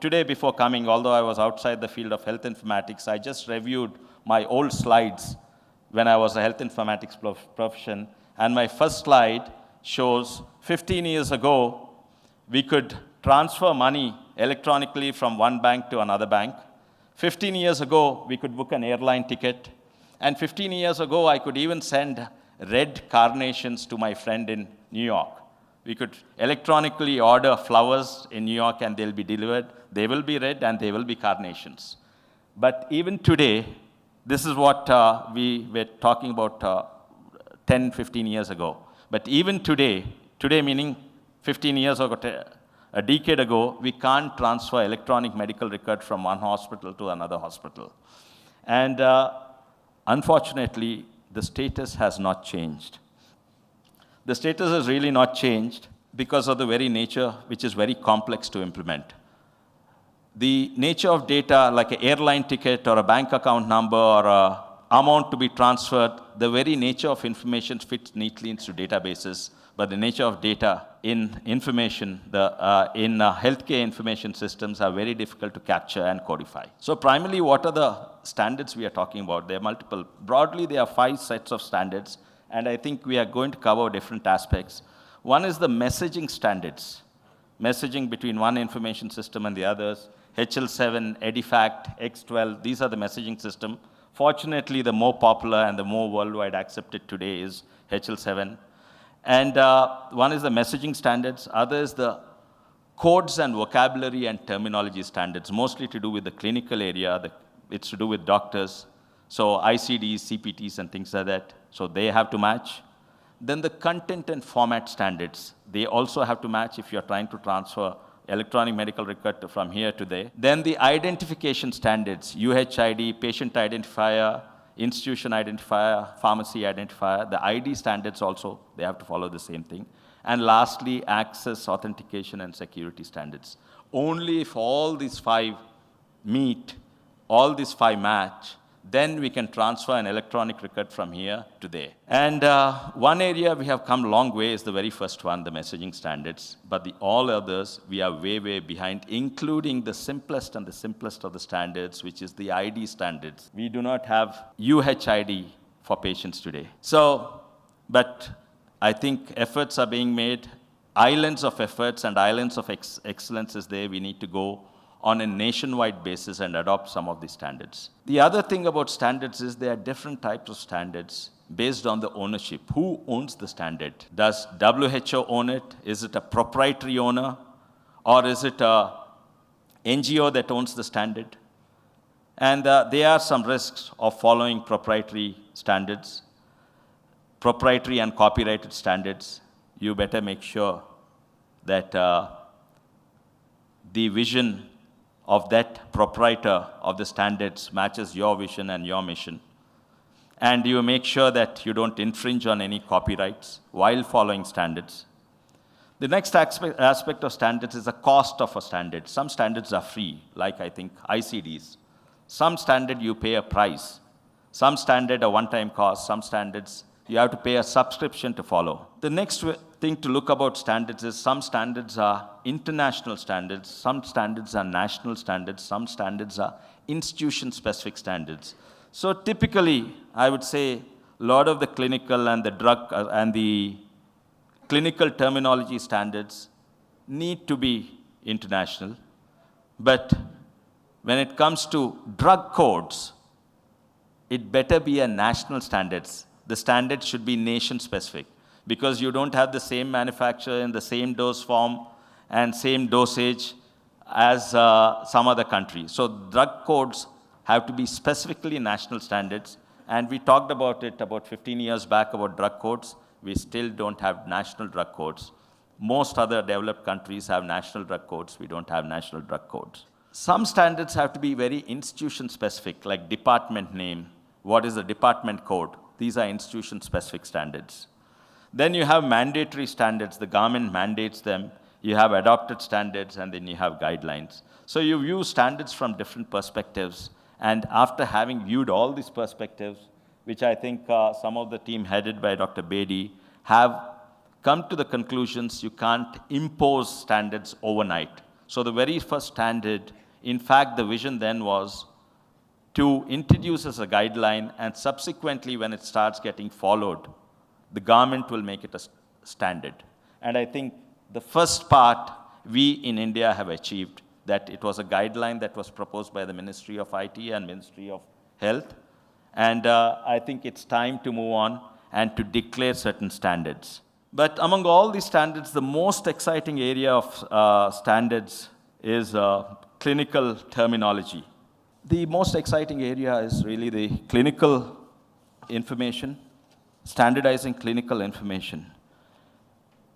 Today, before coming, although I was outside the field of health informatics, I just reviewed my old slides when I was a health informatics profession. And my first slide shows 15 years ago, we could transfer money electronically from one bank to another bank. 15 years ago, we could book an airline ticket. And 15 years ago, I could even send red carnations to my friend in New York. We could electronically order flowers in New York and they'll be delivered. They will be red and they will be carnations. But even today, this is what we were talking about 10, 15 years ago. But even today meaning 15 years ago, a decade ago, we can't transfer electronic medical record from one hospital to another hospital. And unfortunately, the status has not changed. The status has really not changed because of the very nature, which is very complex to implement. The nature of data, like an airline ticket or a bank account number or an amount to be transferred, the very nature of information fits neatly into databases, but the nature of data in information, in healthcare information systems are very difficult to capture and codify. So primarily, what are the standards we are talking about? There are multiple. Broadly, there are 5 sets of standards, and I think we are going to cover different aspects. One is the messaging standards, messaging between one information system and the others. HL7, EDIFACT, X12, these are the messaging system. Fortunately, the more popular and the more worldwide accepted today is HL7. And one is the messaging standards. Other is the codes and vocabulary and terminology standards, mostly to do with the clinical area. It's to do with doctors. So ICDs, CPTs, and things like that. So they have to match. Then the content and format standards. They also have to match if you're trying to transfer electronic medical record from here to there. Then the identification standards, UHID, patient identifier, institution identifier, pharmacy identifier. The ID standards also, they have to follow the same thing. And lastly, access, authentication, and security standards. Only if all these 5 meet, all these 5 match, then we can transfer an electronic record from here to there. And one area we have come a long way is the very first one, the messaging standards. But all others, we are way, way behind, including the simplest and the simplest of the standards, which is the ID standards. We do not have UHID for patients today. So, but I think efforts are being made, islands of efforts and islands of excellence is there. We need to go on a nationwide basis and adopt some of these standards. The other thing about standards is there are different types of standards based on the ownership. Who owns the standard? Does WHO own it? Is it a proprietary owner? Or is it a NGO that owns the standard? And there are some risks of following proprietary standards, proprietary and copyrighted standards. You better make sure that the vision of that proprietor of the standards matches your vision and your mission. And you make sure that you don't infringe on any copyrights while following standards. The next aspect of standards is the cost of a standard. Some standards are free, like I think ICDs. Some standard you pay a price. Some standard a one-time cost. Some standards you have to pay a subscription to follow. The next thing to look about standards is some standards are international standards, some standards are national standards, some standards are institution-specific standards. So typically, I would say a lot of the clinical and the drug and the clinical terminology standards need to be international. But when it comes to drug codes, it better be a national standards. The standard should be nation-specific because you don't have the same manufacturer in the same dose form and same dosage as some other country. So drug codes have to be specifically national standards. And we talked about it about 15 years back about drug codes. We still don't have national drug codes. Most other developed countries have national drug codes. We don't have national drug codes. Some standards have to be very institution-specific, like department name. What is the department code? These are institution-specific standards. Then you have mandatory standards. The government mandates them. You have adopted standards, and then you have guidelines. So you view standards from different perspectives. And after having viewed all these perspectives, which I think some of the team headed by Dr. Bedi have come to the conclusions you can't impose standards overnight. So the very first standard, in fact, the vision then was to introduce as a guideline, and subsequently when it starts getting followed, the government will make it a standard. And I think the first part we in India have achieved, that it was a guideline that was proposed by the Ministry of IT and Ministry of Health. And I think it's time to move on and to declare certain standards. But among all these standards, the most exciting area of standards is clinical terminology. The most exciting area is really the clinical information, standardizing clinical information.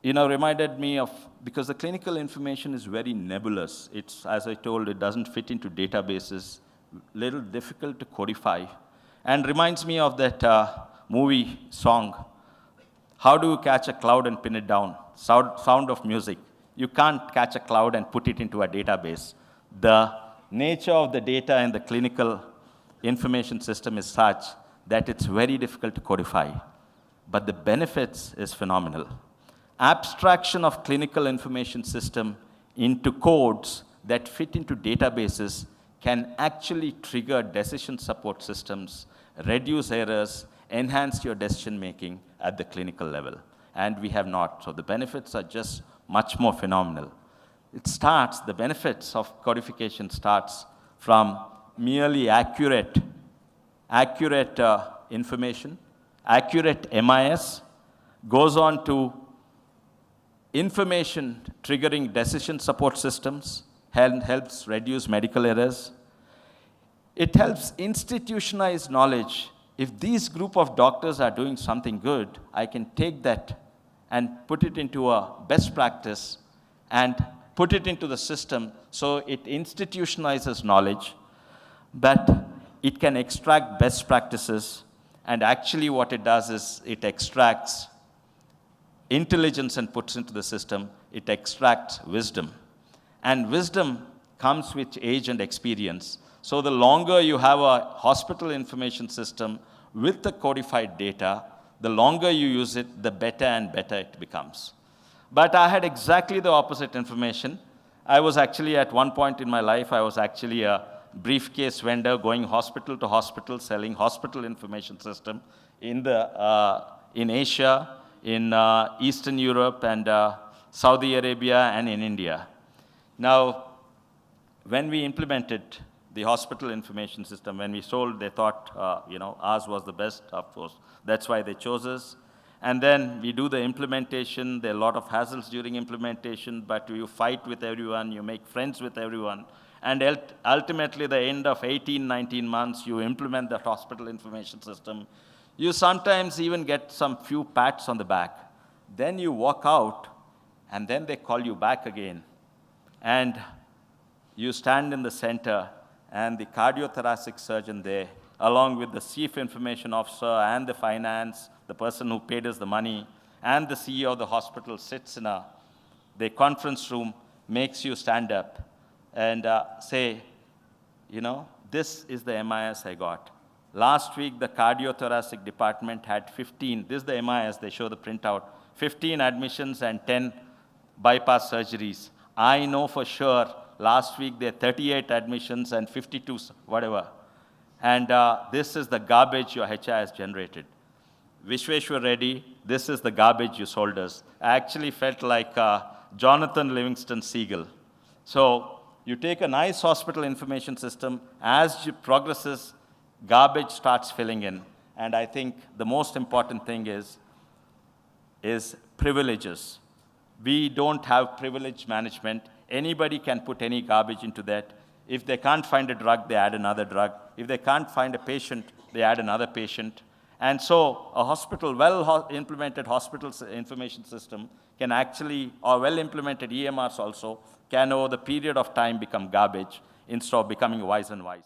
Reminded me of, because the clinical information is very nebulous. It's, as I told, it doesn't fit into databases, little difficult to codify. And reminds me of that movie song, how do you catch a cloud and pin it down? Sound of music. You can't catch a cloud and put it into a database. The nature of the data in the clinical information system is such that it's very difficult to codify. But the benefits is phenomenal. Abstraction of clinical information system into codes that fit into databases can actually trigger decision support systems, reduce errors, enhance your decision making at the clinical level. And we have not. So the benefits are just much more phenomenal. The benefits of codification starts from merely accurate information, accurate MIS, goes on to information triggering decision support systems, helps reduce medical errors. It helps institutionalize knowledge. If these group of doctors are doing something good, I can take that and put it into a best practice and put it into the system so it institutionalizes knowledge, but it can extract best practices, and actually what it does is it extracts intelligence and puts into the system. It extracts wisdom. And wisdom comes with age and experience. So the longer you have a hospital information system with the codified data, the longer you use it, the better and better it becomes. But I had exactly the opposite information. I was actually, at one point in my life, I was actually a briefcase vendor going hospital to hospital, selling hospital information system in Asia, in Eastern Europe, and Saudi Arabia, and in India. Now, when we implemented the hospital information system, when we sold, they thought, ours was the best, of course. That's why they chose us. And then we do the implementation. There are a lot of hassles during implementation, but you fight with everyone, you make friends with everyone. And ultimately, the end of 18, 19 months, you implement that hospital information system. You sometimes even get some few pats on the back. Then you walk out, and then they call you back again. And you stand in the center, and the cardiothoracic surgeon there, along with the chief information officer and the finance, the person who paid us the money, and the CEO of the hospital sits in the conference room, makes you stand up and say, this is the MIS I got. Last week, the cardiothoracic department had 15, this is the MIS, they show the printout, 15 admissions and 10 bypass surgeries. I know for sure, last week there were 38 admissions and 52 whatever. And this is the garbage your HR has generated. Vishweshwar Reddy, this is the garbage you sold us. I actually felt like Jonathan Livingston Seagull. So you take a nice hospital information system, as it progresses, garbage starts filling in. And I think the most important thing is privileges. We don't have privilege management. Anybody can put any garbage into that. If they can't find a drug, they add another drug. If they can't find a patient, they add another patient. And so a hospital, well-implemented hospital information system can actually, or well-implemented EMRs also, can over the period of time become garbage instead of becoming wise and wise.